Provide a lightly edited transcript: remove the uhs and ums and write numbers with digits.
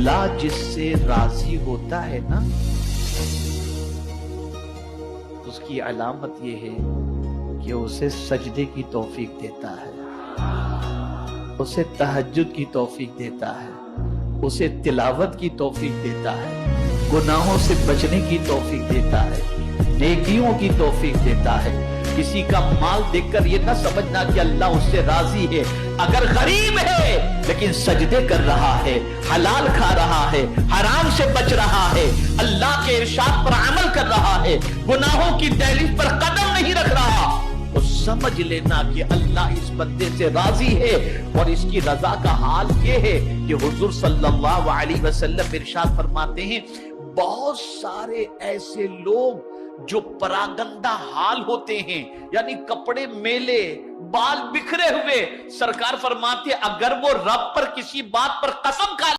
अल्लाह जिससे राजी होता है ना, उसकी अलामत यह है कि उसे सजदे की तौफीक देता है, उसे तहज्जुद की तौफीक देता है, उसे तिलावत की तौफीक देता है, गुनाहों से बचने की तौफीक देता है, नेकियों की तौफीक देता है। किसी का माल देखकर ये ना समझना कि अल्लाह उससे राजी है। अगर गरीब है लेकिन सजदे कर रहा है, हलाल खा रहा है, हराम से बच रहा है, अल्लाह के इरशाद पर अमल कर रहा है, गुनाहों की दहलीज पर कदम नहीं रख रहा, तो समझ लेना कि अल्लाह इस बंदे से राजी है। और इसकी रजा का हाल ये है कि हुजूर सल्लल्लाहु अलैहि वसल्लम इरशाद फरमाते हैं, बहुत सारे ऐसे लोग जो परागंदा हाल होते हैं, यानी कपड़े मेले, बाल बिखरे हुए, सरकार फरमाते अगर वो रब पर किसी बात पर कसम खा